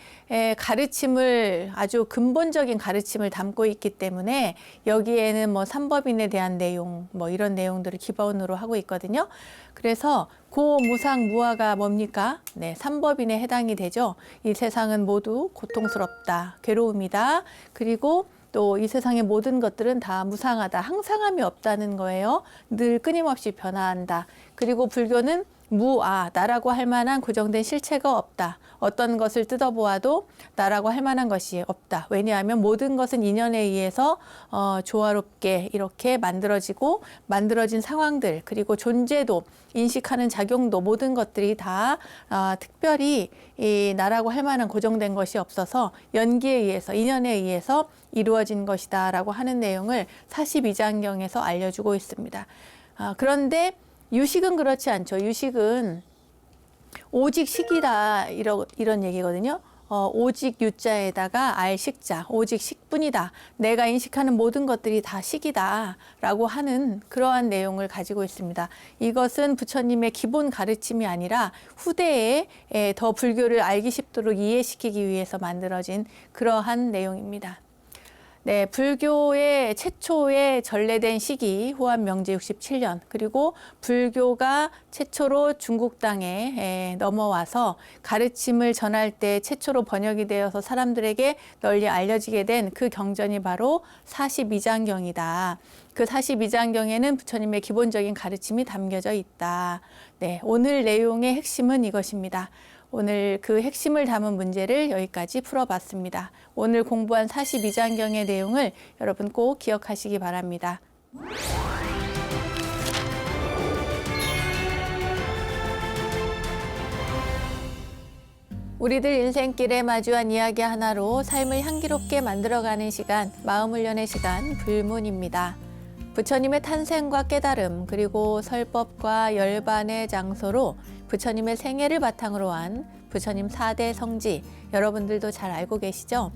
가르침을 아주 근본적인 가르침을 담고 있기 때문에 여기에는 삼법인에 대한 내용 이런 내용들을 기본으로 하고 있거든요. 그래서 고, 무상, 무화가 뭡니까? 삼법인에 해당이 되죠. 이 세상은 모두 고통스럽다, 괴로움이다. 그리고 또 이 세상의 모든 것들은 다 무상하다, 항상함이 없다는 거예요. 늘 끊임없이 변화한다. 그리고 불교는 무아, 나라고 할 만한 고정된 실체가 없다. 어떤 것을 뜯어보아도 나라고 할 만한 것이 없다. 왜냐하면 모든 것은 인연에 의해서 조화롭게 이렇게 만들어지고 만들어진 상황들, 그리고 존재도, 인식하는 작용도 모든 것들이 다 특별히 이 나라고 할 만한 고정된 것이 없어서 연기에 의해서, 인연에 의해서 이루어진 것이다 라고 하는 내용을 42장경에서 알려주고 있습니다. 그런데 유식은 그렇지 않죠. 유식은 오직 식이다 이런 얘기거든요. 오직 유자에다가 알식자, 오직 식뿐이다. 내가 인식하는 모든 것들이 다 식이다 라고 하는 그러한 내용을 가지고 있습니다. 이것은 부처님의 기본 가르침이 아니라 후대에 더 불교를 알기 쉽도록 이해시키기 위해서 만들어진 그러한 내용입니다. 네, 불교의 최초에 전래된 시기 후한 명제 67년, 그리고 불교가 최초로 중국 땅에 넘어와서 가르침을 전할 때 최초로 번역이 되어서 사람들에게 널리 알려지게 된 그 경전이 바로 42장경이다. 그 42장경에는 부처님의 기본적인 가르침이 담겨져 있다. 네, 오늘 내용의 핵심은 이것입니다. 오늘 그 핵심을 담은 문제를 여기까지 풀어봤습니다. 오늘 공부한 42장경의 내용을 여러분 꼭 기억하시기 바랍니다. 우리들 인생길에 마주한 이야기 하나로 삶을 향기롭게 만들어가는 시간, 마음훈련의 시간, 불문입니다. 부처님의 탄생과 깨달음 그리고 설법과 열반의 장소로 부처님의 생애를 바탕으로 한 부처님 4대 성지 여러분들도 잘 알고 계시죠?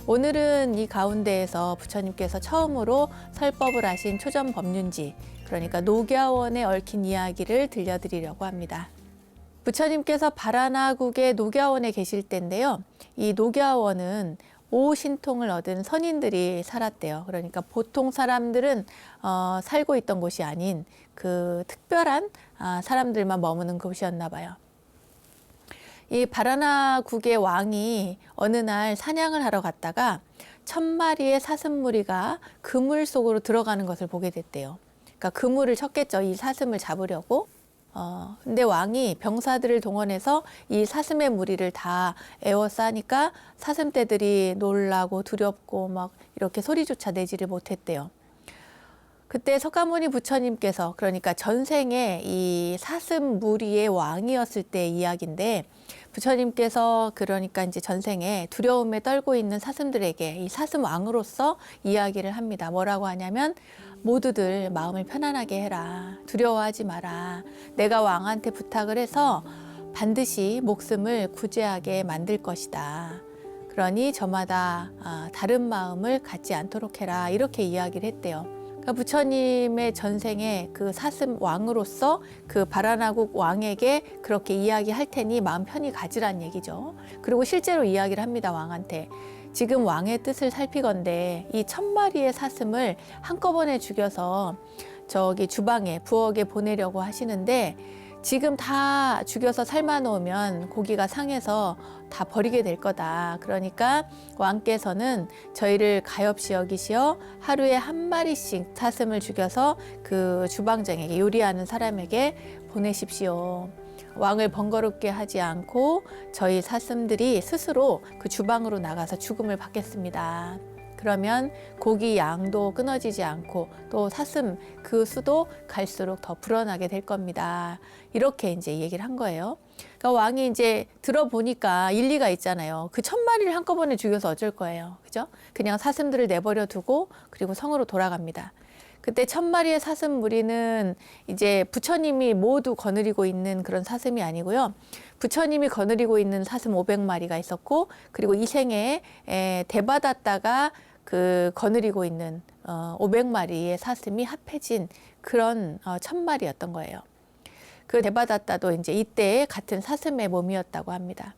오늘은 이 가운데에서 부처님께서 처음으로 설법을 하신 초전법륜지 그러니까 녹야원에 얽힌 이야기를 들려드리려고 합니다. 부처님께서 바라나국의 녹야원에 계실 때인데요. 이 녹야원은 5신통을 얻은 선인들이 살았대요. 그러니까 보통 사람들은 살고 있던 곳이 아닌 그 특별한 사람들만 머무는 곳이었나 봐요. 이 바라나국의 왕이 어느 날 사냥을 하러 갔다가 1000마리의 사슴무리가 그물 속으로 들어가는 것을 보게 됐대요. 그러니까 그물을 쳤겠죠. 이 사슴을 잡으려고. 근데 왕이 병사들을 동원해서 이 사슴의 무리를 다 에워싸니까 사슴떼들이 놀라고 두렵고 막 이렇게 소리조차 내지를 못했대요. 그때 석가모니 부처님께서 그러니까 전생에 이 사슴 무리의 왕이었을 때 이야기인데 부처님께서 그러니까 이제 전생에 두려움에 떨고 있는 사슴들에게 이 사슴 왕으로서 이야기를 합니다. 뭐라고 하냐면 모두들 마음을 편안하게 해라. 두려워하지 마라. 내가 왕한테 부탁을 해서 반드시 목숨을 구제하게 만들 것이다. 그러니 저마다 다른 마음을 갖지 않도록 해라. 이렇게 이야기를 했대요. 그러니까 부처님의 전생에 그 사슴 왕으로서 그 바라나국 왕에게 그렇게 이야기할 테니 마음 편히 가지란 얘기죠. 그리고 실제로 이야기를 합니다. 왕한테. 지금 왕의 뜻을 살피건대 이 1000마리의 사슴을 한꺼번에 죽여서 저기 주방에 부엌에 보내려고 하시는데 지금 다 죽여서 삶아 놓으면 고기가 상해서 다 버리게 될 거다. 그러니까 왕께서는 저희를 가엾이 여기시어 하루에 1마리씩 사슴을 죽여서 그 주방장에게 요리하는 사람에게 보내십시오. 왕을 번거롭게 하지 않고 저희 사슴들이 스스로 그 주방으로 나가서 죽음을 받겠습니다. 그러면 고기 양도 끊어지지 않고 또 사슴 그 수도 갈수록 더 불어나게 될 겁니다. 이렇게 이제 얘기를 한 거예요. 그러니까 왕이 이제 들어보니까 일리가 있잖아요. 그 1000마리를 한꺼번에 죽여서 어쩔 거예요. 그죠? 그냥 사슴들을 내버려 두고 그리고 성으로 돌아갑니다. 그때 1000마리의 사슴 무리는 이제 부처님이 모두 거느리고 있는 그런 사슴이 아니고요. 부처님이 거느리고 있는 사슴 500마리가 있었고 그리고 이 생에 대바다다가 그 거느리고 있는 500마리의 사슴이 합해진 그런 1000마리였던 거예요. 그 대바다다도 이제 이때 같은 사슴의 몸이었다고 합니다.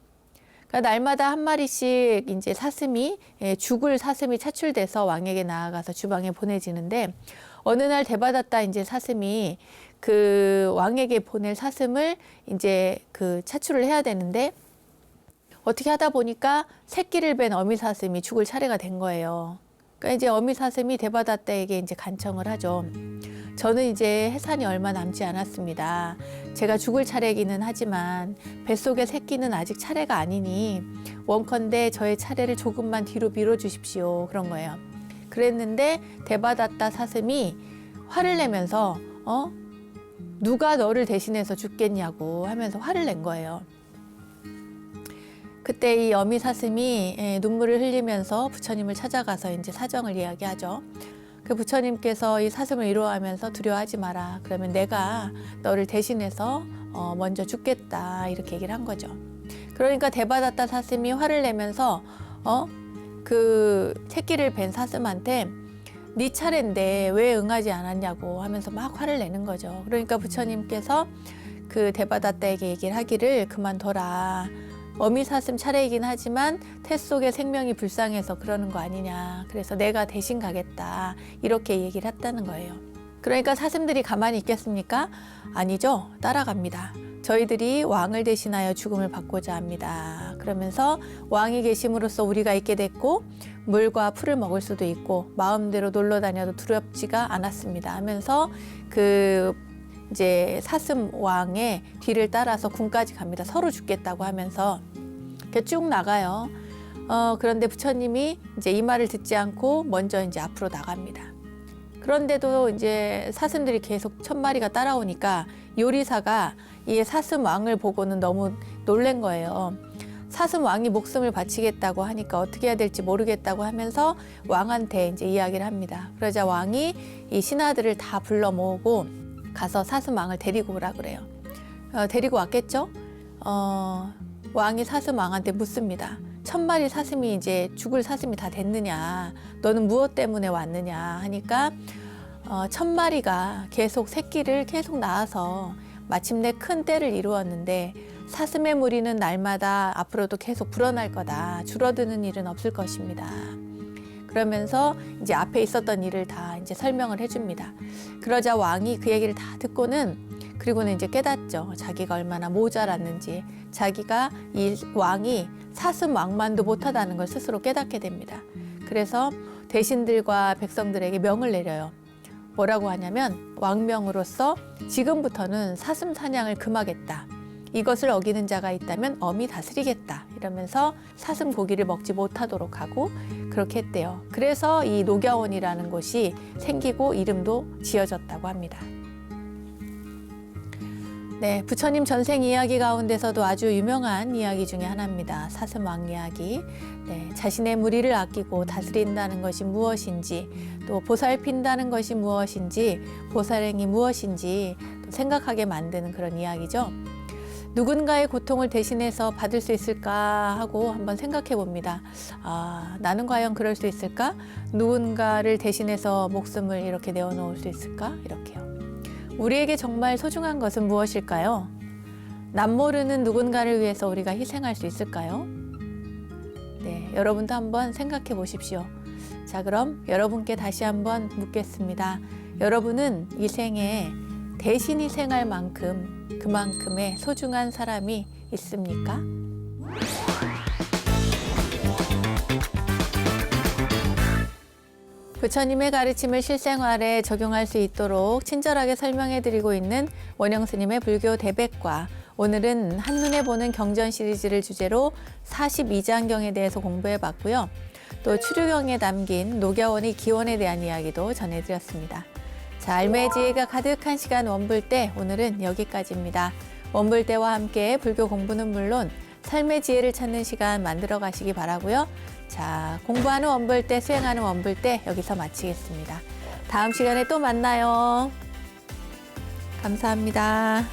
그러니까 날마다 1마리씩 이제 사슴이 죽을 사슴이 차출돼서 왕에게 나아가서 주방에 보내지는데 어느 날 대바다다 이제 사슴이 그 왕에게 보낼 사슴을 이제 그 차출을 해야 되는데 어떻게 하다 보니까 새끼를 뵌 어미 사슴이 죽을 차례가 된 거예요. 그러니까 이제 어미 사슴이 대바다다에게 이제 간청을 하죠. 저는 이제 해산이 얼마 남지 않았습니다. 제가 죽을 차례이기는 하지만 뱃속의 새끼는 아직 차례가 아니니 원컨대 저의 차례를 조금만 뒤로 밀어주십시오. 그런 거예요. 그랬는데 대바다다 사슴이 화를 내면서 누가 너를 대신해서 죽겠냐고 하면서 화를 낸 거예요. 그때 이 어미 사슴이 눈물을 흘리면서 부처님을 찾아가서 이제 사정을 이야기하죠. 그 부처님께서 이 사슴을 위로하면서 두려워하지 마라. 그러면 내가 너를 대신해서 먼저 죽겠다. 이렇게 얘기를 한 거죠. 그러니까 대바다다 사슴이 화를 내면서 그 새끼를 뵌 사슴한테 네 차례인데 왜 응하지 않았냐고 하면서 막 화를 내는 거죠. 그러니까 부처님께서 그 대바다다에게 얘기를 하기를 그만둬라. 어미 사슴 차례이긴 하지만 태 속의 생명이 불쌍해서 그러는 거 아니냐. 그래서 내가 대신 가겠다. 이렇게 얘기를 했다는 거예요. 그러니까 사슴들이 가만히 있겠습니까? 아니죠. 따라갑니다. 저희들이 왕을 대신하여 죽음을 받고자 합니다. 그러면서 왕이 계심으로써 우리가 있게 됐고 물과 풀을 먹을 수도 있고 마음대로 놀러 다녀도 두렵지가 않았습니다. 하면서 그 이제 사슴 왕의 뒤를 따라서 궁까지 갑니다. 서로 죽겠다고 하면서 이렇게 쭉 나가요. 그런데 부처님이 이제 이 말을 듣지 않고 먼저 이제 앞으로 나갑니다. 그런데도 이제 사슴들이 계속 1000마리가 따라오니까 요리사가 이 사슴 왕을 보고는 너무 놀란 거예요. 사슴 왕이 목숨을 바치겠다고 하니까 어떻게 해야 될지 모르겠다고 하면서 왕한테 이제 이야기를 합니다. 그러자 왕이 이 신하들을 다 불러 모으고 가서 사슴 왕을 데리고 오라 그래요. 데리고 왔겠죠? 왕이 사슴 왕한테 묻습니다. 1000마리 사슴이 이제 죽을 사슴이 다 됐느냐? 너는 무엇 때문에 왔느냐? 하니까 1000마리가 계속 새끼를 계속 낳아서 마침내 큰 떼를 이루었는데 사슴의 무리는 날마다 앞으로도 계속 불어날 거다. 줄어드는 일은 없을 것입니다. 그러면서 이제 앞에 있었던 일을 다 이제 설명을 해줍니다. 그러자 왕이 그 얘기를 다 듣고는 그리고는 이제 깨닫죠. 자기가 얼마나 모자랐는지, 자기가 이 왕이 사슴 왕만도 못하다는 걸 스스로 깨닫게 됩니다. 그래서 대신들과 백성들에게 명을 내려요. 뭐라고 하냐면 왕명으로서 지금부터는 사슴 사냥을 금하겠다. 이것을 어기는 자가 있다면 엄히 다스리겠다. 이러면서 사슴 고기를 먹지 못하도록 하고 그렇게 했대요. 그래서 이 녹야원이라는 곳이 생기고 이름도 지어졌다고 합니다. 네, 부처님 전생 이야기 가운데서도 아주 유명한 이야기 중에 하나입니다. 사슴왕 이야기. 네, 자신의 무리를 아끼고 다스린다는 것이 무엇인지, 또 보살핀다는 것이 무엇인지, 보살행이 무엇인지 또 생각하게 만드는 그런 이야기죠. 누군가의 고통을 대신해서 받을 수 있을까 하고 한번 생각해 봅니다. 나는 과연 그럴 수 있을까? 누군가를 대신해서 목숨을 이렇게 내어놓을 수 있을까? 이렇게요. 우리에게 정말 소중한 것은 무엇일까요? 남 모르는 누군가를 위해서 우리가 희생할 수 있을까요? 네, 여러분도 한번 생각해 보십시오. 자, 그럼 여러분께 다시 한번 묻겠습니다. 여러분은 이 생에 대신 희생할 만큼 그만큼의 소중한 사람이 있습니까? 부처님의 가르침을 실생활에 적용할 수 있도록 친절하게 설명해드리고 있는 원영 스님의 불교 대백과, 오늘은 한눈에 보는 경전 시리즈를 주제로 42장경에 대해서 공부해봤고요. 또 추류경에 담긴 녹야원의 기원에 대한 이야기도 전해드렸습니다. 자, 알매지혜가 가득한 시간 원불대, 오늘은 여기까지입니다. 원불대와 함께 불교 공부는 물론 삶의 지혜를 찾는 시간 만들어 가시기 바라고요. 자, 공부하는 원불대, 수행하는 원불대 여기서 마치겠습니다. 다음 시간에 또 만나요. 감사합니다.